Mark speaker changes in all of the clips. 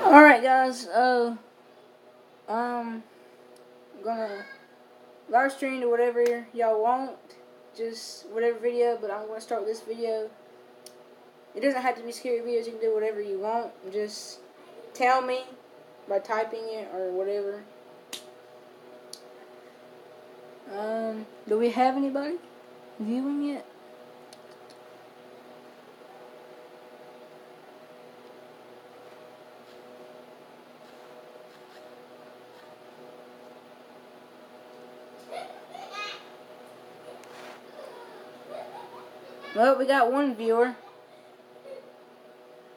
Speaker 1: Alright guys, I'm gonna live stream to whatever y'all want, just whatever video, but I'm gonna start this video. It doesn't have to be scary videos, you can do whatever you want, just tell me by typing it or whatever. Do we have anybody viewing yet? Well, we got one viewer.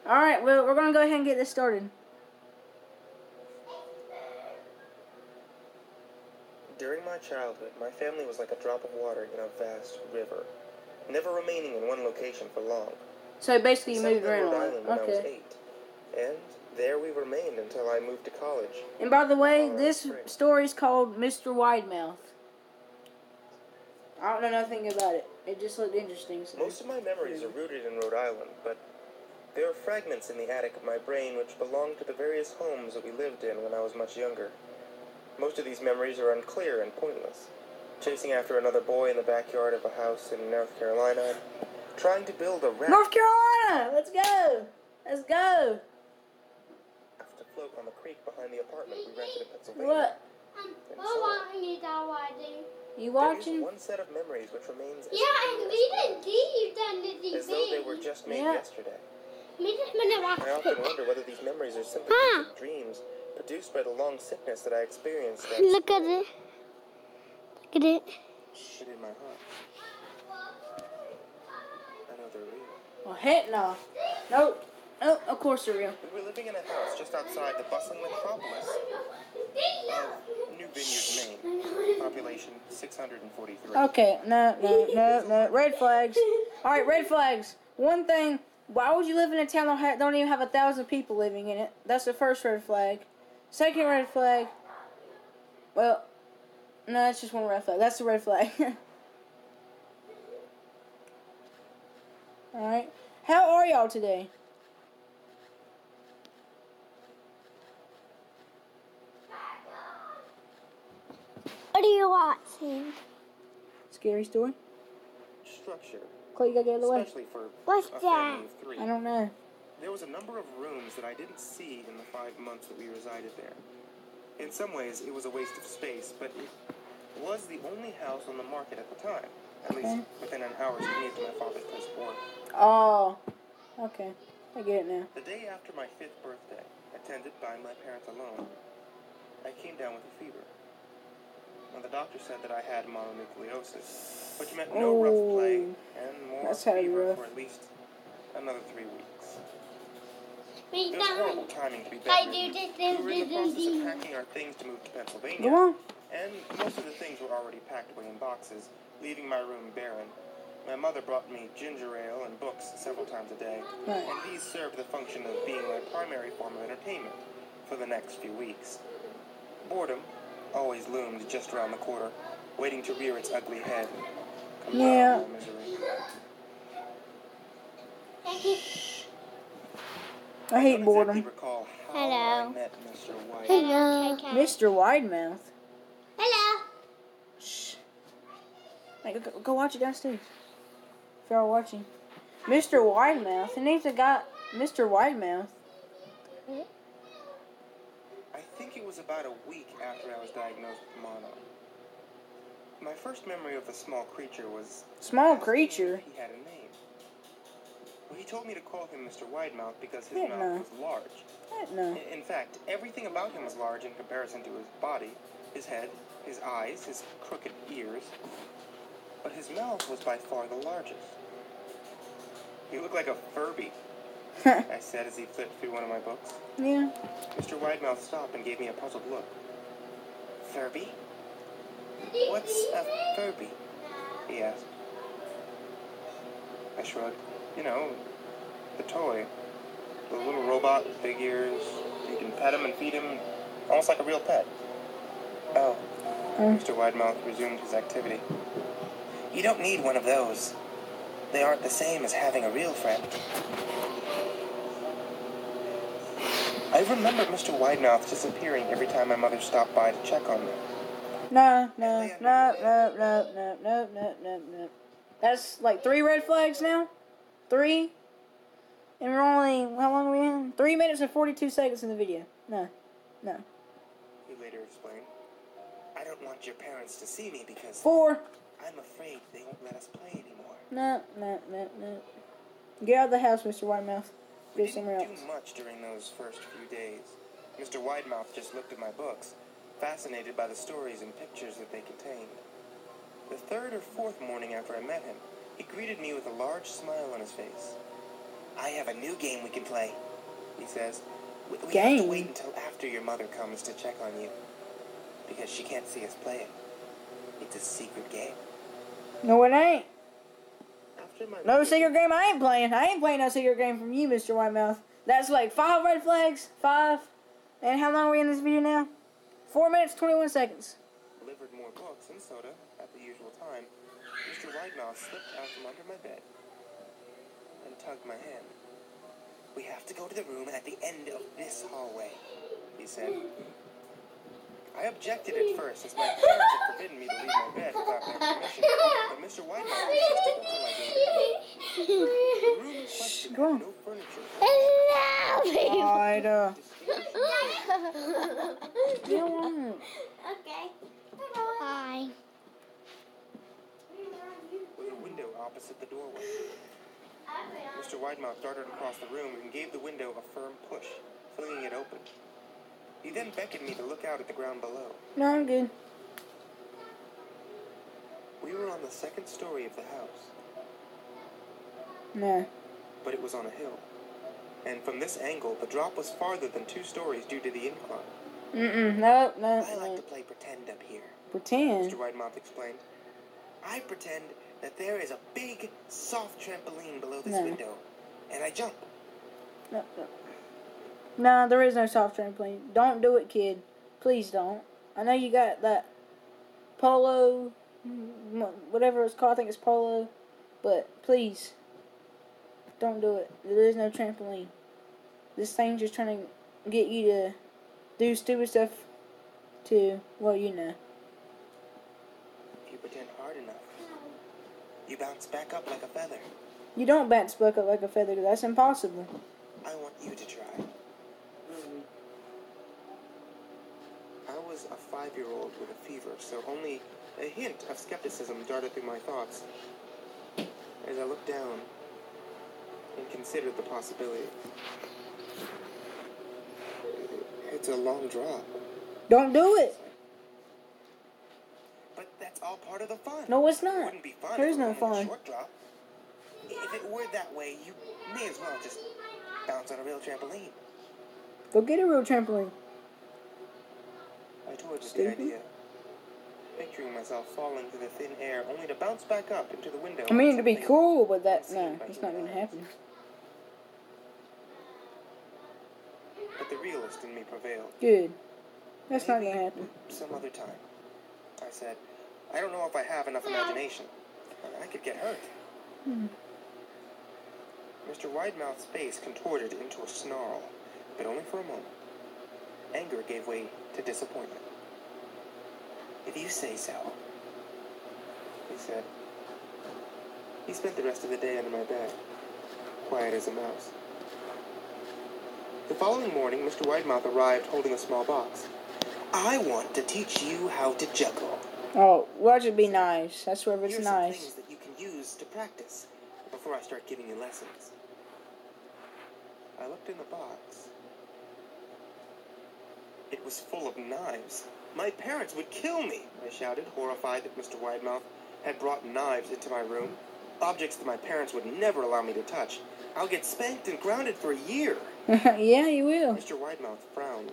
Speaker 1: Alright, well, we're going to go ahead and get this started.
Speaker 2: During my childhood, my family was like a drop of water in a vast river, never remaining in one location for long.
Speaker 1: So basically you moved
Speaker 2: Rhode
Speaker 1: around.
Speaker 2: Island when I was
Speaker 1: Okay.
Speaker 2: 8, and there we remained until I moved to college.
Speaker 1: And by the way, this
Speaker 2: Springs.
Speaker 1: story is called Mr. Widemouth. I don't know nothing about it. It just looked interesting. So.
Speaker 2: Most of my memories are rooted in Rhode Island, but there are fragments in the attic of my brain which belong to the various homes that we lived in when I was much younger. Most of these memories are unclear and pointless. Chasing after another boy in the backyard of a house in North Carolina, trying to build a raft.
Speaker 1: North Carolina! Let's go! Let's go!
Speaker 2: To float on the creek behind the apartment we rented in Pennsylvania.
Speaker 1: What? You watching?
Speaker 2: There is one set of memories which remains as
Speaker 3: as
Speaker 2: though they were just made yesterday. I often wonder whether these memories are simply dreams produced by the long sickness that I experienced.
Speaker 3: Look at it. Look at it.
Speaker 2: Shit in my heart. I know they're real.
Speaker 1: Well, heck no. Nope. Nope, of course they're real.
Speaker 2: We were living in a house just outside the bustling metropolis of New Vineyard, Maine. Population 643.
Speaker 1: Okay, no. Red flags. Alright, red flags. One thing, why would you live in a town that don't even have 1,000 people living in it? That's the first red flag. Second red flag, well, no, that's just one red flag. That's the red flag. Alright. How are y'all today?
Speaker 3: What are you watching?
Speaker 1: Scary story?
Speaker 2: Structure.
Speaker 1: Clay, you gotta get out of the way.
Speaker 2: Especially for
Speaker 3: What's
Speaker 2: a
Speaker 3: that?
Speaker 2: family of 3.
Speaker 1: I don't know.
Speaker 2: There was a number of rooms that I didn't see in the 5 months that we resided there. In some ways, it was a waste of space, but it was the only house on the market at the time, at least within an hour's commute to my father's place of work.
Speaker 1: Oh, okay. I get it now.
Speaker 2: The day after my 5th birthday, attended by my parents alone, I came down with a fever. Now, the doctor said that I had mononucleosis, which meant no rough play and more
Speaker 1: That's how you
Speaker 2: fever
Speaker 1: rough.
Speaker 2: for at least another 3 weeks.
Speaker 3: Wait,
Speaker 2: It was horrible timing to be bedridden. We were in the process of packing our things to move to Pennsylvania,
Speaker 1: Go on.
Speaker 2: and most of the things were already packed away in boxes, leaving my room barren. My mother brought me ginger ale and books several times a day,
Speaker 1: Right.
Speaker 2: and these served the function of being my primary form of entertainment for the next few weeks. Boredom always loomed just around the corner, waiting to rear its ugly head.
Speaker 1: Yeah.
Speaker 2: Misery.
Speaker 1: I hate
Speaker 2: don't
Speaker 1: boredom.
Speaker 2: exactly recall how
Speaker 3: Hello.
Speaker 2: I met Mr. White.
Speaker 3: Hello.
Speaker 1: Mr. Widemouth.
Speaker 3: Hello.
Speaker 1: Shh. Hey, go watch it downstairs. If y'all are watching. Mr. Widemouth. The name's a guy, Mr. Widemouth.
Speaker 2: I think it was about a week after I was diagnosed with mono. My first memory of the small creature was...
Speaker 1: Small
Speaker 2: asking
Speaker 1: creature?
Speaker 2: if he had a name. Well, he told me to call him Mr. Widemouth because his
Speaker 1: Heck
Speaker 2: mouth
Speaker 1: no.
Speaker 2: was large.
Speaker 1: Heck no.
Speaker 2: In fact, everything about him was large in comparison to his body, his head, his eyes, his crooked ears. But his mouth was by far the largest. He looked like a Furby, I said as he flipped through one of my books.
Speaker 1: Yeah.
Speaker 2: Mr. Widemouth stopped and gave me a puzzled look. Furby? What's a Furby? He asked. I shrugged. You know, the toy. The little robot with big ears. You can pet him and feed him, almost like a real pet. Oh. Mr. Widemouth resumed his activity. You don't need one of those. They aren't the same as having a real friend. I remember Mr. Widemouth disappearing every time my mother stopped by to check on me.
Speaker 1: No. That's like 3 red flags now? 3? And we're only, how long are we in? 3 minutes and 42 seconds in the video. No.
Speaker 2: He later explained, I don't want your parents to see me because
Speaker 1: 4.
Speaker 2: I'm afraid they won't let us play anymore.
Speaker 1: No. Get out of the house, Mr. Widemouth.
Speaker 2: We
Speaker 1: Go somewhere
Speaker 2: didn't
Speaker 1: else.
Speaker 2: do much during those first few days. Mr. Widemouth just looked at my books, fascinated by the stories and pictures that they contained. The 3rd or 4th morning after I met him, he greeted me with a large smile on his face. I have a new game we can play, he says. We have to wait until after your mother comes to check on you, because she can't see us play it. It's a secret game.
Speaker 1: No, it ain't.
Speaker 2: After my
Speaker 1: No secret game I ain't playing. I ain't playing no secret game from you, Mr. Widemouth. That's like 5 red flags. 5. And how long are we in this video now? 4 minutes, 21 seconds.
Speaker 2: Delivered more books and soda at the usual time. Mr. Widemouth slipped out from under my bed and tugged my hand. We have to go to the room at the end of this hallway, he said. I objected at first, as my parents had forbidden me to leave my bed without their permission, but Mr. Widemouth insisted until I gave in. The room in question had no furniture.
Speaker 1: Ida.
Speaker 3: Okay. Bye.
Speaker 2: With a window opposite the doorway. Mr. Widemouth darted across the room and gave the window a firm push, flinging it open. He then beckoned me to look out at the ground below.
Speaker 1: No, I'm good.
Speaker 2: We were on the 2nd story of the house.
Speaker 1: No.
Speaker 2: But it was on a hill. And from this angle, the drop was farther than 2 stories due to the incline.
Speaker 1: No.
Speaker 2: I like to play pretend up here,
Speaker 1: Pretend?
Speaker 2: Mr. Widemouth explained. I pretend that there is a big, soft trampoline below this window, and I jump.
Speaker 1: No, there is no soft trampoline. Don't do it, kid. Please don't. I know you got that polo, whatever it's called. I think it's polo. But please, don't do it. There is no trampoline. This thing's just trying to get you to do stupid stuff to, well, you know.
Speaker 2: If you pretend hard enough, you bounce back up like a feather.
Speaker 1: You don't bounce back up like a feather, 'cause that's impossible.
Speaker 2: I want you to try. I was a 5-year-old with a fever, so only a hint of skepticism darted through my thoughts as I looked down and considered the possibility. It's a long drop.
Speaker 1: Don't do it.
Speaker 2: But that's all part of the fun.
Speaker 1: No, it's
Speaker 2: It
Speaker 1: not.
Speaker 2: wouldn't be fun.
Speaker 1: There's
Speaker 2: if it
Speaker 1: no
Speaker 2: was only a
Speaker 1: fun.
Speaker 2: short drop. If it were that way, you may as well just bounce on a real trampoline.
Speaker 1: Go get a real trampoline.
Speaker 2: I toyed with the
Speaker 1: Stupid.
Speaker 2: idea, picturing myself falling through the thin air, only to bounce back up into the window.
Speaker 1: I mean, it'd be
Speaker 2: something
Speaker 1: cool, but that,
Speaker 2: unseen
Speaker 1: no,
Speaker 2: by
Speaker 1: it's not
Speaker 2: human
Speaker 1: going to
Speaker 2: eyes.
Speaker 1: happen.
Speaker 2: But the realist in me prevailed.
Speaker 1: Good. That's not
Speaker 2: Maybe
Speaker 1: going to happen.
Speaker 2: some other time. I said, I don't know if I have enough imagination. I could get hurt. Mr. Widemouth's face contorted into a snarl, but only for a moment. Anger gave way to disappointment. If you say so, he said. He spent the rest of the day under my bed, quiet as a mouse. The following morning, Mr. Widemouth arrived holding a small box. I want to teach you how to juggle.
Speaker 1: Oh, watch it be nice. I swear if it's
Speaker 2: Here's
Speaker 1: nice.
Speaker 2: some things that you can use to practice before I start giving you lessons. I looked in the box. It was full of knives. My parents would kill me, I shouted, horrified that Mr. Widemouth had brought knives into my room. Objects that my parents would never allow me to touch. I'll get spanked and grounded for a year.
Speaker 1: Yeah, you will.
Speaker 2: Mr. Widemouth frowned.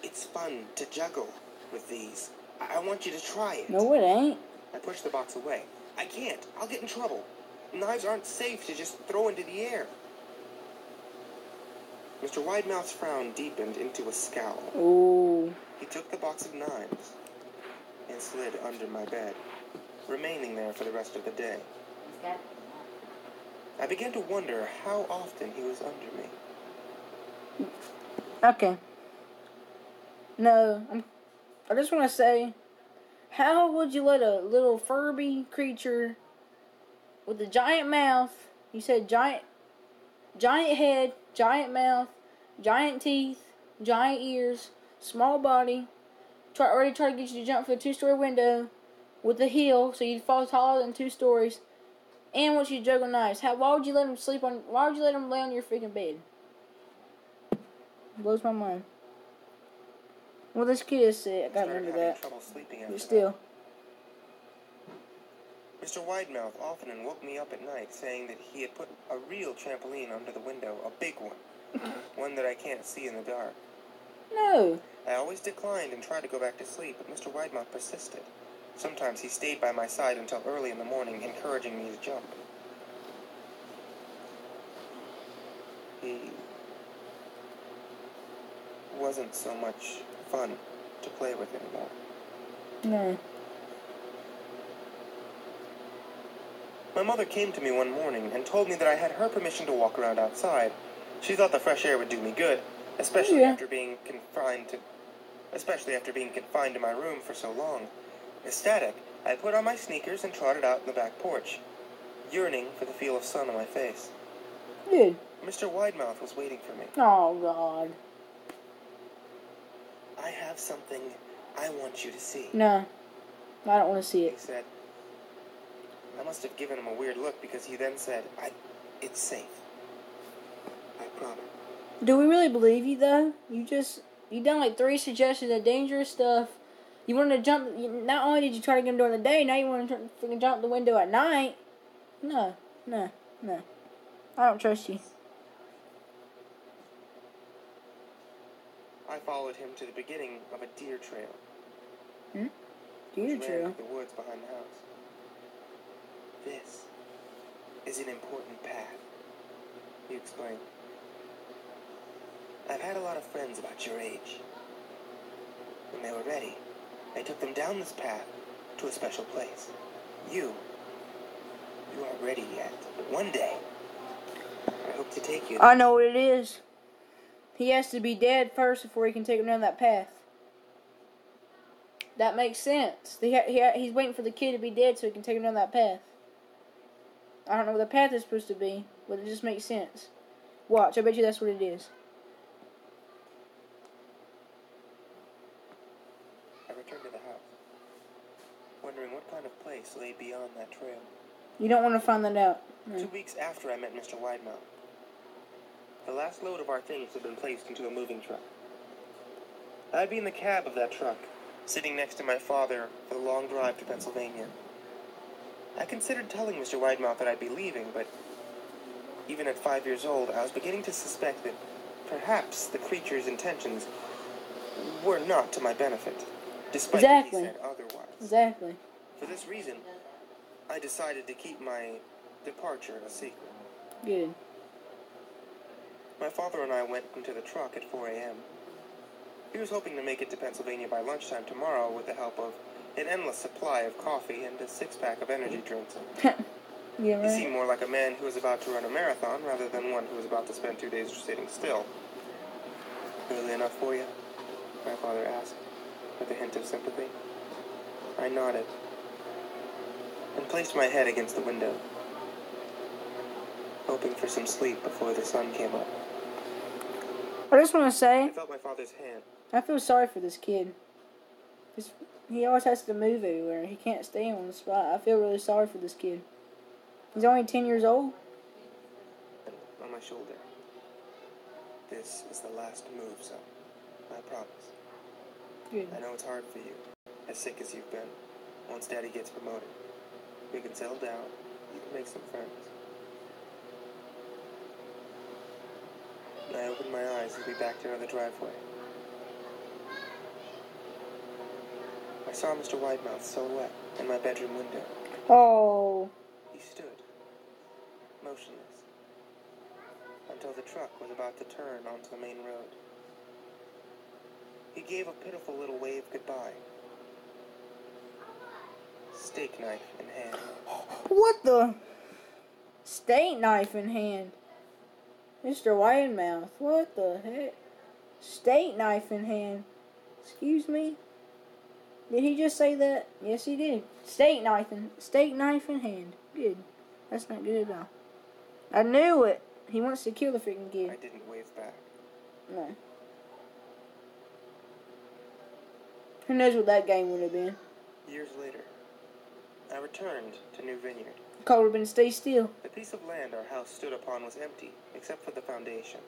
Speaker 2: It's fun to juggle with these. I want you to try it.
Speaker 1: No, it ain't.
Speaker 2: I pushed the box away. I can't. I'll get in trouble. Knives aren't safe to just throw into the air. Mr. Widemouth's frown deepened into a scowl.
Speaker 1: Ooh.
Speaker 2: He took the box of knives and slid under my bed, remaining there for the rest of the day. I began to wonder how often he was under me.
Speaker 1: Okay. No, I just want to say, how would you let a little Furby creature with a giant mouth, you said giant head, giant mouth, giant teeth, giant ears, small body, already try to get you to jump for a 2-story window with a heel so you'd fall taller than 2 stories, and want you to juggle knives. Why would you let him why would you let him lay on your freaking bed? Blows my mind. Well, this kid is sick. I gotta remember that.
Speaker 2: Trouble sleeping after
Speaker 1: But still.
Speaker 2: Mr. Widemouth often woke me up at night saying that he had put a real trampoline under the window, a big one. One that I can't see in the dark.
Speaker 1: No.
Speaker 2: I always declined and tried to go back to sleep, but Mr. Widemouth persisted. Sometimes he stayed by my side until early in the morning, encouraging me to jump. He wasn't so much fun to play with anymore.
Speaker 1: No.
Speaker 2: My mother came to me one morning and told me that I had her permission to walk around outside. She thought the fresh air would do me good, especially after being confined to my room for so long. Ecstatic, I put on my sneakers and trotted out in the back porch, yearning for the feel of sun on my face.
Speaker 1: Good.
Speaker 2: Mr. Widemouth was waiting for me.
Speaker 1: Oh, God.
Speaker 2: I have something I want you to see.
Speaker 1: No. I don't want to see
Speaker 2: He
Speaker 1: it.
Speaker 2: said. I must have given him a weird look because he then said, it's safe. I promise.
Speaker 1: Do we really believe you, though? You done like 3 suggestions of dangerous stuff. You wanted to jump, not only did you try to get him during the day, now you want to freaking jump the window at night. No. I don't trust you.
Speaker 2: I followed him to the beginning of a deer trail.
Speaker 1: Deer
Speaker 2: which ran
Speaker 1: trail?
Speaker 2: through the woods behind the house. This is an important path, he explained. I've had a lot of friends about your age. When they were ready, I took them down this path to a special place. You aren't ready yet, but one day, I hope to take you.
Speaker 1: I know what it is. He has to be dead first before he can take him down that path. That makes sense. He's waiting for the kid to be dead so he can take him down that path. I don't know what the path is supposed to be, but it just makes sense. Watch, I bet you that's what it is.
Speaker 2: I returned to the house, wondering what kind of place lay beyond that trail.
Speaker 1: You don't want to find that out.
Speaker 2: 2 weeks after I met Mr. Widemouth, the last load of our things had been placed into a moving truck. I'd be in the cab of that truck, sitting next to my father for the long drive to Pennsylvania. I considered telling Mr. Widemouth that I'd be leaving, but even at 5 years old, I was beginning to suspect that perhaps the creature's intentions were not to my benefit, despite what he said otherwise.
Speaker 1: Exactly.
Speaker 2: For this reason, I decided to keep my departure a secret.
Speaker 1: Good.
Speaker 2: My father and I went into the truck at 4 a.m. He was hoping to make it to Pennsylvania by lunchtime tomorrow with the help of an endless supply of coffee and a 6-pack of energy drinks.
Speaker 1: Yeah, right.
Speaker 2: He seemed more like a man who was about to run a marathon rather than one who was about to spend 2 days sitting still. Early enough for you? My father asked, with a hint of sympathy. I nodded and placed my head against the window, hoping for some sleep before the sun came up.
Speaker 1: I just want to say,
Speaker 2: I felt my father's hand.
Speaker 1: I feel sorry for this kid. He always has to move everywhere. He can't stay in one spot. I feel really sorry for this kid. He's only 10 years old.
Speaker 2: On my shoulder. This is the last move, son. I promise.
Speaker 1: Good.
Speaker 2: I know it's hard for you, as sick as you've been. Once Daddy gets promoted, you can settle down. You can make some friends. I opened my eyes and we backed out of the driveway. I saw Mr. Widemouth's silhouette in my bedroom window.
Speaker 1: Oh.
Speaker 2: He stood, motionless, until the truck was about to turn onto the main road. He gave a pitiful little wave goodbye, steak knife in hand.
Speaker 1: What the? Steak knife in hand. Mr. Widemouth, what the heck? Steak knife in hand. Excuse me? Did he just say that? Yes, he did. Steak knife in hand. Good. That's not good at all. I knew it. He wants to kill the freaking kid.
Speaker 2: I didn't wave back.
Speaker 1: No. Who knows what that game would have been?
Speaker 2: Years later, I returned to New Vineyard.
Speaker 1: Call would have been stay still.
Speaker 2: The piece of land our house stood upon was empty, except for the foundation,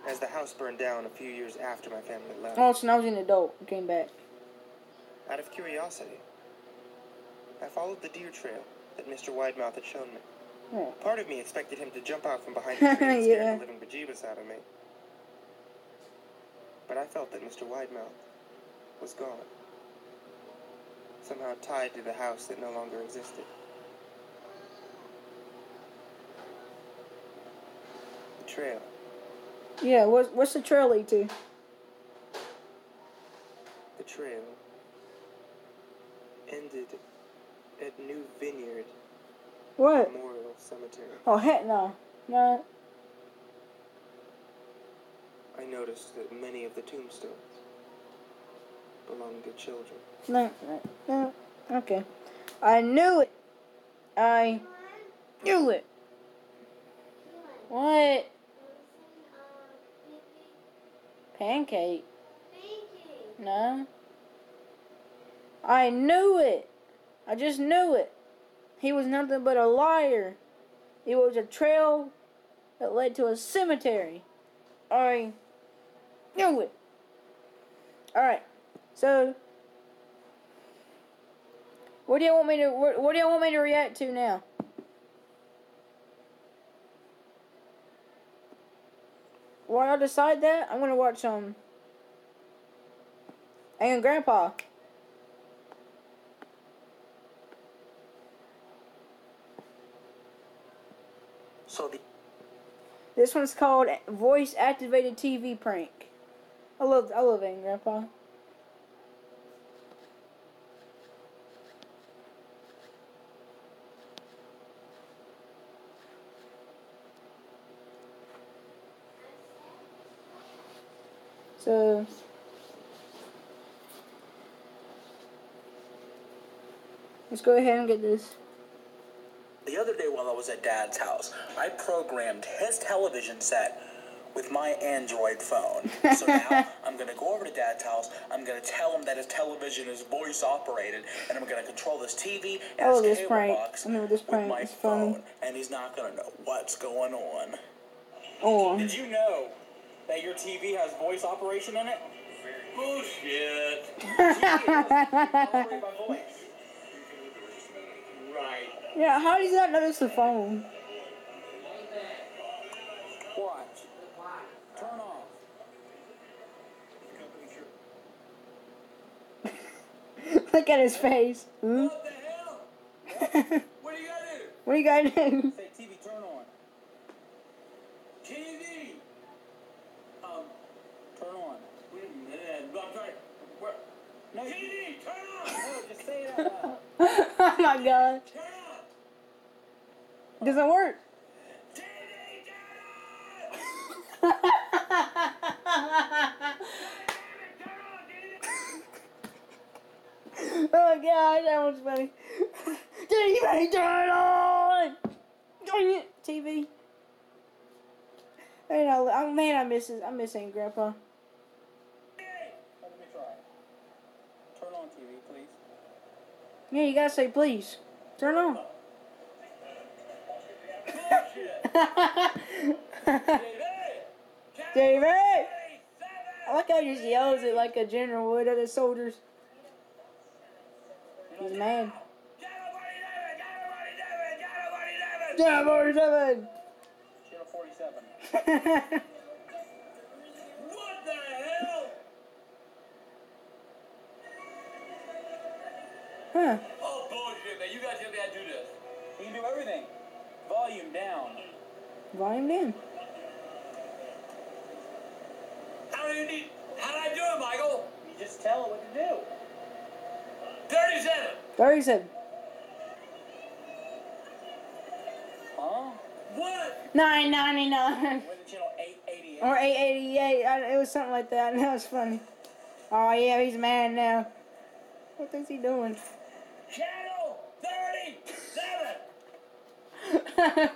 Speaker 2: as the house burned down a few years after my family left.
Speaker 1: Oh, so I was an adult and came back.
Speaker 2: Out of curiosity, I followed the deer trail that Mr. Widemouth had shown me.
Speaker 1: Oh.
Speaker 2: Part of me expected him to jump out from behind the tree and scare
Speaker 1: Yeah.
Speaker 2: the living bejeebus out of me. But I felt that Mr. Widemouth was gone, somehow tied to the house that no longer existed. The trail.
Speaker 1: Yeah, what's the trail lead to?
Speaker 2: The trail ended at New Vineyard
Speaker 1: What?
Speaker 2: Memorial Cemetery.
Speaker 1: Oh, heck no. No.
Speaker 2: I noticed that many of the tombstones belonged to children.
Speaker 1: No. Okay. I knew it. I knew it. What? Pancake. No. I knew it. I just knew it. He was nothing but a liar. It was a trail that led to a cemetery. I knew it. Alright. So what do you want me to react to now? While I decide that, I'm gonna watch and Grandpa. This one's called Voice Activated TV Prank. I love Angry Grandpa. So let's go ahead and get this.
Speaker 4: The other day while I was at Dad's house, I programmed his television set with my Android phone. So now I'm going to go over to Dad's house, I'm going to tell him that his television is voice operated, and I'm going to control this TV and his cable box with my phone, and he's not going to know what's going on.
Speaker 1: Oh.
Speaker 4: Did you know that your TV has voice operation in it? Bullshit. Operated by voice. Right.
Speaker 1: Yeah, how does that notice the phone?
Speaker 4: Watch. Turn off.
Speaker 1: Look at his face. Hmm?
Speaker 4: What the hell? What do you gotta do?
Speaker 1: What do you gotta do?
Speaker 4: Say TV, turn on. TV! Turn on. Wait a minute. I'm sorry. Where? No, TV, turn on! No, just say it out loud.
Speaker 1: Oh my god.
Speaker 4: Turn on!
Speaker 1: Doesn't work.
Speaker 4: TV, turn on!
Speaker 1: Oh god, that was funny. TV, turn on! Dang it, TV. Man, I miss Aunt Grandpa.
Speaker 4: Let me try. Turn on TV, please.
Speaker 1: Yeah, you gotta say please. Turn on. TV! I like how he just yells it like a general would at his soldiers. He's mad. Channel 47!
Speaker 4: Channel 47.
Speaker 1: Huh.
Speaker 4: What the hell? Oh, bullshit, man. You guys gotta do this. You can do everything. Volume down.
Speaker 1: Volume down.
Speaker 4: How do I do it, Michael? You just tell it what to do. 37.
Speaker 1: 37.
Speaker 4: Huh? What?
Speaker 1: $9.99.
Speaker 4: We're the channel 888.
Speaker 1: Or 888. It was something like that. And that was funny. Oh, yeah, he's mad now. What is he doing?
Speaker 4: Channel 37!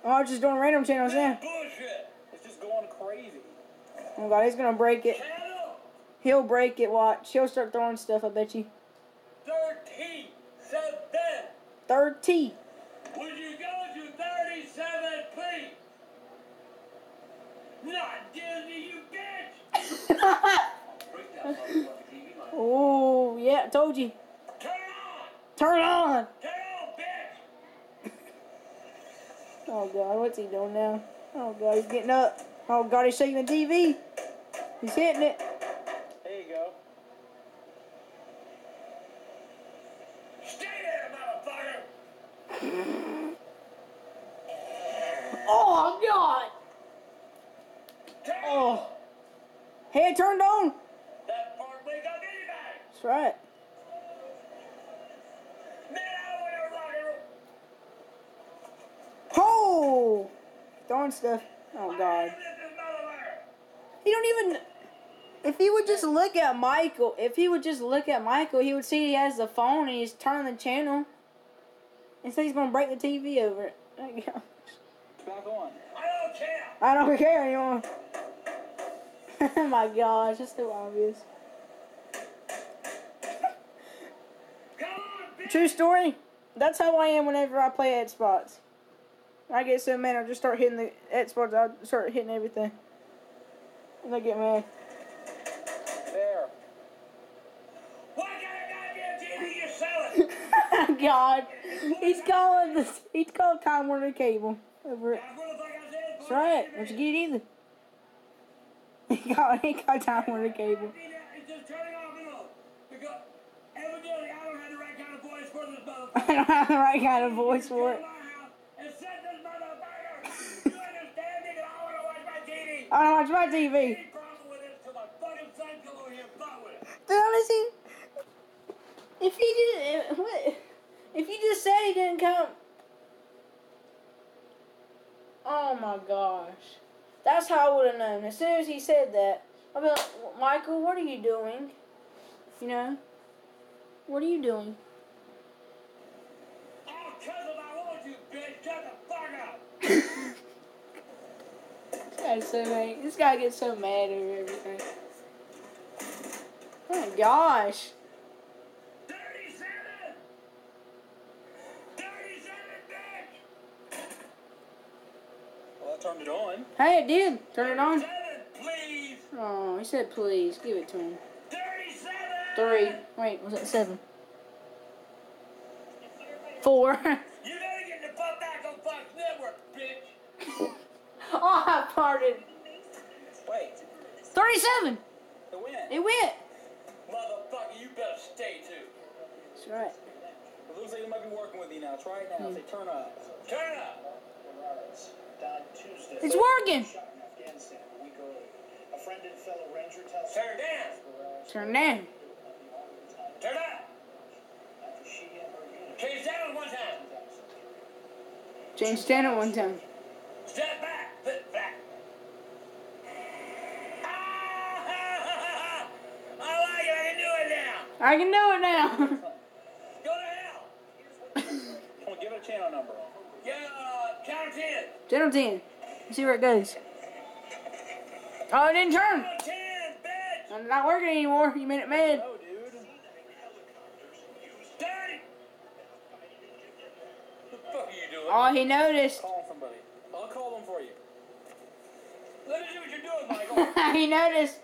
Speaker 1: Oh, just doing random channels now.
Speaker 4: Bullshit! It's just going crazy.
Speaker 1: Oh, God, he's going to break it.
Speaker 4: Channel
Speaker 1: He'll break it, watch. He'll start throwing stuff, I bet you.
Speaker 4: 37!
Speaker 1: 30.
Speaker 4: Would you go to 37, please? Not Disney, you bitch!
Speaker 1: Oh, yeah, I told you.
Speaker 4: Turn on!
Speaker 1: Turn on.
Speaker 4: Turn on, bitch!
Speaker 1: Oh, God, what's he doing now? Oh, God, he's getting up. Oh, God, he's shaking the TV. He's hitting it.
Speaker 4: There you go. Stay there, motherfucker!
Speaker 1: Oh, God.
Speaker 4: Turn
Speaker 1: Oh.
Speaker 4: on!
Speaker 1: Hey, it turned on.
Speaker 4: That part wake up anybody!
Speaker 1: That's right.
Speaker 4: Man, I don't want to rock and roll!
Speaker 1: Oh. Throwing stuff. Oh, God.
Speaker 4: This is motherfucker!
Speaker 1: He don't even... If he would just look at Michael, he would see he has the phone and he's turning the channel. And so he's going to break the TV over it.
Speaker 4: Back on. I don't care!
Speaker 1: I don't care anymore. Oh my gosh, that's so obvious.
Speaker 4: Come on, bitch!
Speaker 1: True story. That's how I am whenever I play Ed Spots. I get so mad, I just start hitting the Ed Spots. I start hitting everything. And I get mad.
Speaker 4: There. What kind of goddamn TV you selling?
Speaker 1: God, he's calling Time Warner Cable over it. That's right. Don't you get it either. He called Time Warner Cable.
Speaker 4: It's just turning off and on. Because evidently I don't have the right kind of voice for this motherfucker.
Speaker 1: I don't have the right kind of voice for it.
Speaker 4: Come to my house and set this motherfucker. You understand me? 'Cause I want to watch my TV.
Speaker 1: I don't watch my TV.
Speaker 4: Any problem with it till my fucking son come over here and butt with it.
Speaker 1: But honestly, if he didn't, if you just said he didn't come, oh my gosh, that's how I would have known. As soon as he said that, I'd be like, Michael, what are you doing? You know, what are you doing?
Speaker 4: Oh, cuz if I want you, bitch, shut the fuck up.
Speaker 1: This guy gets so mad over everything. Oh my gosh.
Speaker 4: 37! 37, bitch! Well, I turned it on.
Speaker 1: Hey, it did. Turn it on.
Speaker 4: 37, please!
Speaker 1: Oh, he said please. Give it to him.
Speaker 4: 37!
Speaker 1: 3. Wait, was that 7? 4.
Speaker 4: You better get the fuck back on Fox Network, bitch!
Speaker 1: Oh, I farted.
Speaker 4: Wait,
Speaker 1: 37.
Speaker 4: it went.
Speaker 1: It went.
Speaker 4: Motherfucker, you better stay too.
Speaker 1: That's right.
Speaker 4: It looks like it might be working with you now. Try it now. Say turn up. Turn up!
Speaker 1: It's working.
Speaker 4: Turn down!
Speaker 1: Turn down.
Speaker 4: Turn up! Change down one time.
Speaker 1: Change channel one time.
Speaker 4: Step back. Sit back. Ah, I like it. I can do it now.
Speaker 1: I can do it now.
Speaker 4: Go to hell. Come on, give it a channel number. Yeah, count 10.
Speaker 1: Channel 10. Let's see where it goes. Oh, it didn't turn.
Speaker 4: Channel 10, bitch.
Speaker 1: It's not working anymore. You made it mad.
Speaker 4: No, dude. 30. What the fuck are you doing?
Speaker 1: Oh, he noticed.
Speaker 4: Call somebody. I'll call them for you. Let me see what you're doing, Michael.
Speaker 1: He noticed.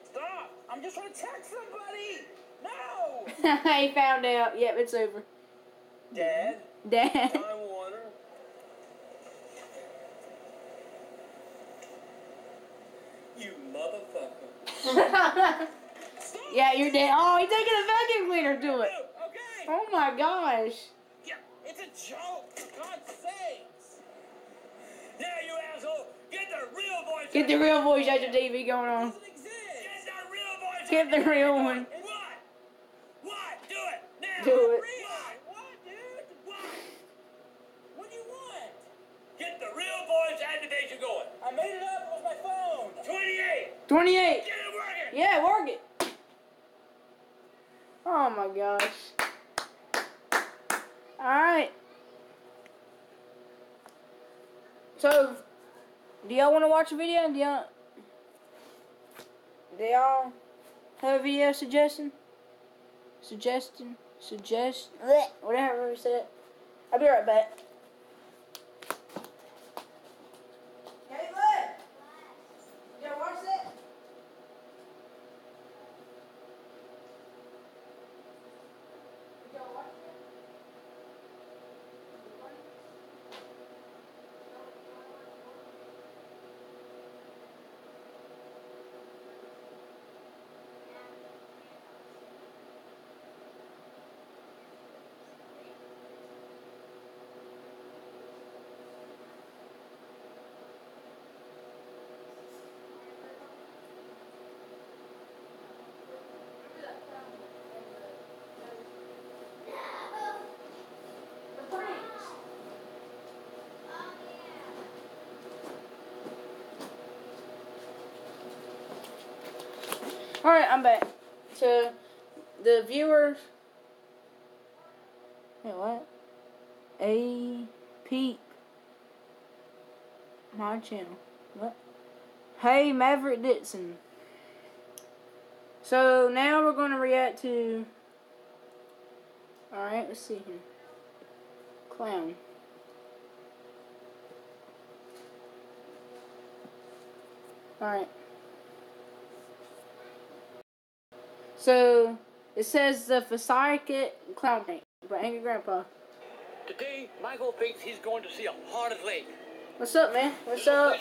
Speaker 4: Stop! I'm just trying to text somebody. No.
Speaker 1: He found out. Yep, it's over.
Speaker 4: Dad.
Speaker 1: Dad.
Speaker 4: Time Warner. You motherfucker.
Speaker 1: Yeah, you're dead. Oh, he's taking a vacuum cleaner to it.
Speaker 4: Okay.
Speaker 1: Oh my gosh.
Speaker 4: Yeah, it's a joke. For God's sakes. Yeah, you asshole. Get the real voice.
Speaker 1: Get the real voice at your TV going on.
Speaker 4: Doesn't exist. Get the real voice.
Speaker 1: Get the real one.
Speaker 4: What? What? Do it now.
Speaker 1: Do it.
Speaker 4: What, dude? What? What do you want? Get the real voice activation going. I made it up. It was my phone. 28.
Speaker 1: 28.
Speaker 4: Get it working.
Speaker 1: Yeah, work it. Oh my gosh. Alright. So, do y'all want to watch a video? Do y'all have a video suggestion? Whatever we said. I'll be right back. Hey, bud. You wanna watch that? You wanna watch that? Alright, I'm back. So, the viewers... Wait, what? A peep. My channel. What? Hey, Maverick Ditson. So, now we're going to react to... Alright, let's see here. Clown. Alright. So, it says the Fasarket Clown Paint by Angry Grandpa.
Speaker 5: Today, Michael thinks he's going to see a haunted lake.
Speaker 1: What's up, man? What's up?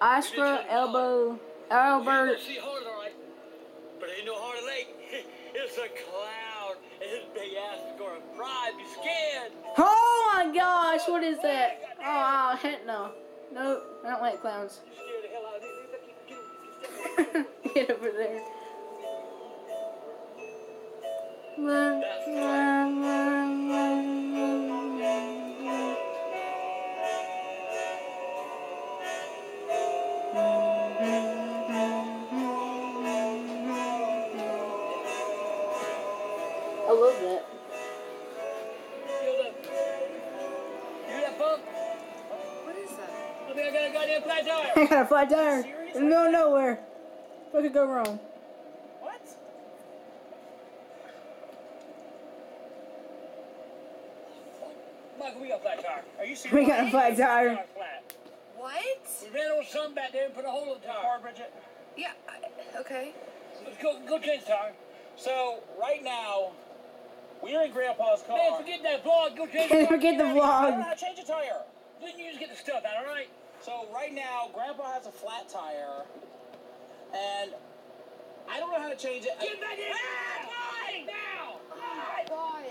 Speaker 1: Ispra, Elbow,
Speaker 5: You're
Speaker 1: Albert.
Speaker 5: going to see haunted, all right? But ain't no haunted lake. It's a clown, and his big ass is going to fry. Be scared.
Speaker 1: Oh my gosh, what is that? Oh, heck no. Nope, I don't like clowns.
Speaker 5: You scared the hell out of me.
Speaker 1: Get over there. I love that.
Speaker 5: Hear that bump?
Speaker 3: What is that?
Speaker 5: I think I got a goddamn flat tire.
Speaker 1: I got a flat tire in the middle of nowhere. What could go wrong?
Speaker 5: What? Michael, we got a flat tire. Are you serious?
Speaker 1: We got a flat tire.
Speaker 5: Flat.
Speaker 3: What?
Speaker 5: We ran over something back there and put a hole in the tire. Bridget.
Speaker 3: Yeah, okay.
Speaker 5: Let's go change the tire. So, right now, we're in Grandpa's car. Man, forget that vlog. Go change the tire.
Speaker 1: Forget the
Speaker 5: I don't know
Speaker 1: vlog.
Speaker 5: how to change a tire. Then you just get the stuff out, all right? So, right now, Grandpa has a flat tire, and I don't know how to change it. Get back in! Fine! Now!
Speaker 3: Oh, gosh.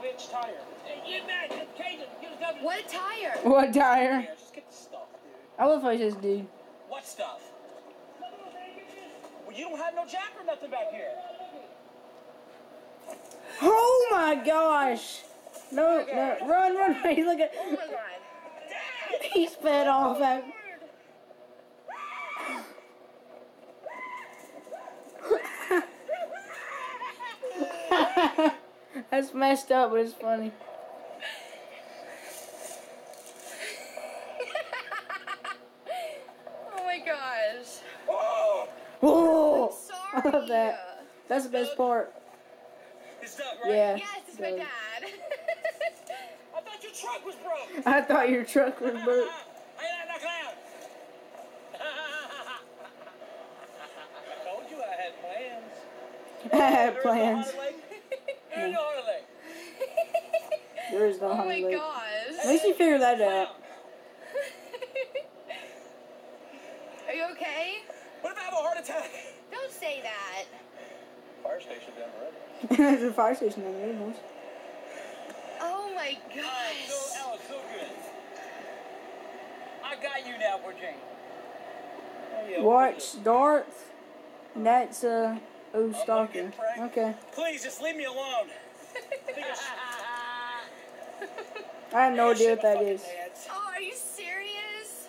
Speaker 5: Which tire? Hey, get back! Just change it! Get the stuff.
Speaker 3: What tire?
Speaker 1: What tire?
Speaker 5: Here, just get the stuff, dude.
Speaker 1: I love how he says, dude.
Speaker 5: What stuff? Well, you don't have no jack or nothing back here.
Speaker 1: Oh my gosh. No, no, run. Hey, look at.
Speaker 3: Oh my god.
Speaker 1: He sped off. That's messed up, but it's funny.
Speaker 3: Oh my gosh.
Speaker 1: Whoa!
Speaker 3: Sorry.
Speaker 1: I love that. That's the best part.
Speaker 5: It's stuck, right?
Speaker 1: Yeah.
Speaker 3: Yes, it's my
Speaker 1: Doug.
Speaker 3: dad.
Speaker 5: I thought your truck was broke.
Speaker 1: I thought your truck was broke.
Speaker 5: Hey, that clown. I told you I had plans.
Speaker 1: I had plans.
Speaker 5: There's no Heart Lake.
Speaker 1: There is no
Speaker 3: Oh my
Speaker 1: Honey Lake.
Speaker 3: gosh.
Speaker 1: At least you figured that out.
Speaker 3: Are you okay?
Speaker 5: What if I have a heart attack?
Speaker 3: Don't say that.
Speaker 5: Fire station down the road.
Speaker 1: There's a fire station over there, boys.
Speaker 3: Oh my
Speaker 5: That
Speaker 3: gosh.
Speaker 5: was so good. I got you now, Virginia. Oh, yeah,
Speaker 1: Watch Darth. And that's Stalker. Okay.
Speaker 5: Please, just leave me alone.
Speaker 1: I have no idea what that is.
Speaker 3: Oh, are you serious?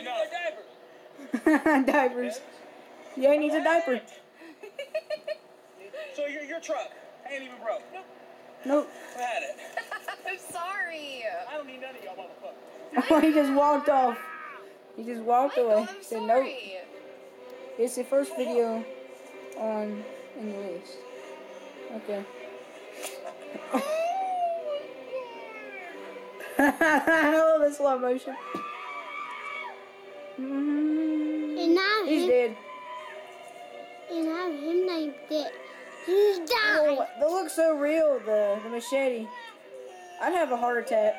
Speaker 5: That's enough.
Speaker 1: Diapers. Yeah, he needs a diaper.
Speaker 5: So your truck ain't even broke.
Speaker 1: Nope.
Speaker 5: I had it.
Speaker 3: I'm sorry.
Speaker 5: I don't need none of y'all motherfuckers.
Speaker 1: Oh, he just walked off. He just walked
Speaker 3: Michael,
Speaker 1: away.
Speaker 3: I'm
Speaker 1: Said nope.
Speaker 3: sorry.
Speaker 1: It's the first video in the list. Okay. Oh, the slow motion.
Speaker 6: And now
Speaker 1: He's dead.
Speaker 6: And now him named it. He's died.
Speaker 1: Oh, they look so real, the machete. I'd have a heart attack.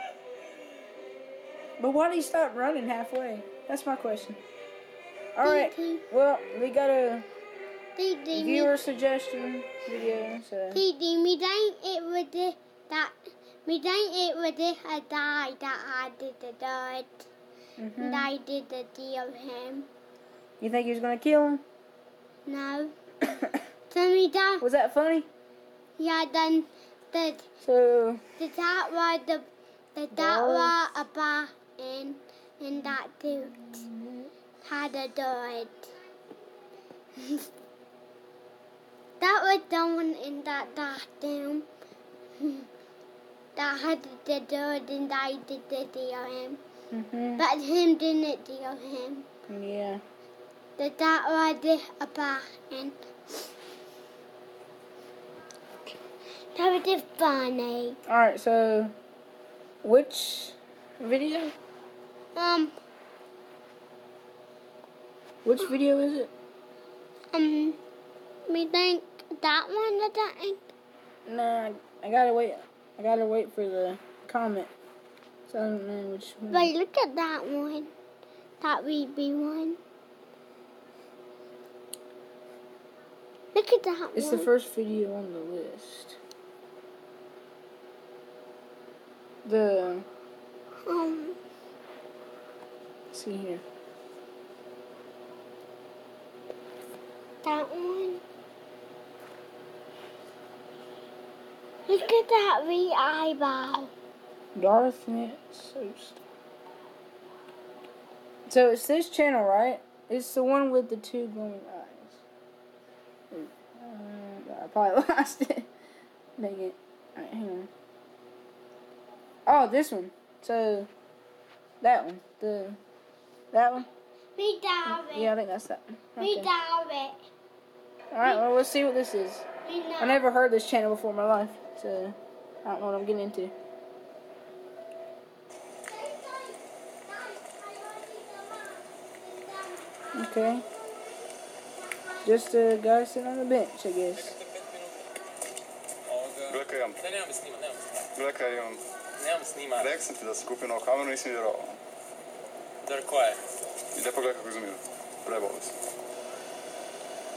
Speaker 1: But why did he stop running halfway? That's my question. Alright, well, we got a viewer suggestion video, so...
Speaker 6: Me dang it with it that me dang it with it I died that I did the dirt. And I did the deal with him.
Speaker 1: You think he was gonna kill him?
Speaker 6: No. So me dad
Speaker 1: Was that funny?
Speaker 6: yeah then
Speaker 1: So...
Speaker 6: that was that was a bar and that dude had a dirt. That was someone in that bathroom that had the dirt and I did the deal him. But him didn't deal him.
Speaker 1: Yeah.
Speaker 6: That was a bar and that was just funny.
Speaker 1: Alright, so... Which video? Which video is it?
Speaker 6: Me think that one or that one?
Speaker 1: Nah, I gotta wait. I gotta wait for the comment. So I don't know which one.
Speaker 6: But look at that one. That BB one. Look at that
Speaker 1: It's
Speaker 6: one.
Speaker 1: the first video on the list. The... Let's see here.
Speaker 6: That one. Look at that wee eyeball.
Speaker 1: Darth So it's this channel, right? It's the one with the two glowing eyes. I probably lost it. Dang it. Alright, hang on. Oh, this one. So, that one. That one?
Speaker 6: We dive it.
Speaker 1: Yeah, I think that's that one.
Speaker 6: We
Speaker 1: Okay.
Speaker 6: dive it.
Speaker 1: Alright, well, let's see what this is.
Speaker 6: We know.
Speaker 1: I never heard this channel before in my life, so I don't know what I'm getting into. Okay. Just a guy sitting on the bench, I guess.
Speaker 7: Glekaj,
Speaker 4: Ne, nemam snimat, nemam snimat.
Speaker 7: glekaj,
Speaker 4: Nemam snimat.
Speaker 7: rekao sam ti da se kupio novu kameru, nisi mi vjerovao.
Speaker 4: Dobro, ko je?
Speaker 7: Ide pogledaj kako izumira. Preboli se.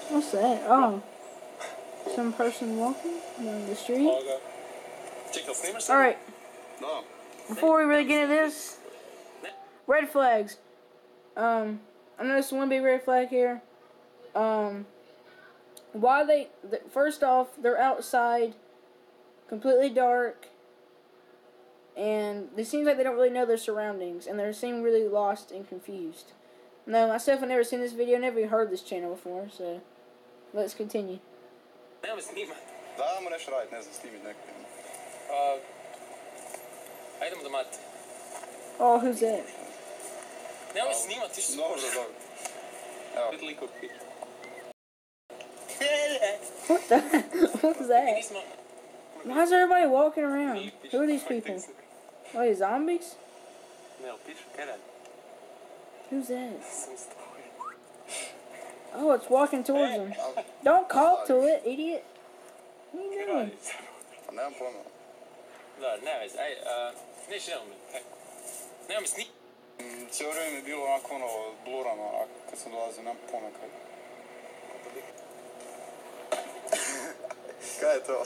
Speaker 1: What's that? Oh. Some person walking down the street?
Speaker 4: Ovoga. Čekaj, snimaš sad?
Speaker 1: Alright,
Speaker 7: Da.
Speaker 1: before we really get into this, red flags. I noticed one big red flag here. Why first off, they're outside, completely dark, and it seems like they don't really know their surroundings, and they seem really lost and confused. Now, myself, I've never seen this video, never heard this channel before, so let's continue.
Speaker 4: Nemam snimat.
Speaker 7: Da, ajmo nešto raditi, ne znam, snimit neko.
Speaker 4: Ajdemo do Mate.
Speaker 1: Oh, who's that?
Speaker 4: Nemoj snimat, ti što
Speaker 7: Dobro, dobro. Evo.
Speaker 4: Pet likov piš.
Speaker 1: What the? What was that?
Speaker 4: Nismo...
Speaker 1: Why is everybody walking around? Who are these people? Oh, they zombies?
Speaker 4: Ne, pišu, kaj radi?
Speaker 1: Who's that?
Speaker 4: Sam stoji.
Speaker 1: Oh, it's walking towards them. Don't call to it, idiot. What are you doing?
Speaker 7: Pa nemam pojma.
Speaker 4: Da, ne vez, aj, neće nemam mi. Nemam snimat.
Speaker 7: Cijelo vrijeme je bilo onako blurano, onako, kad sam dolazio, nemam pojma kaj. Kaj je to?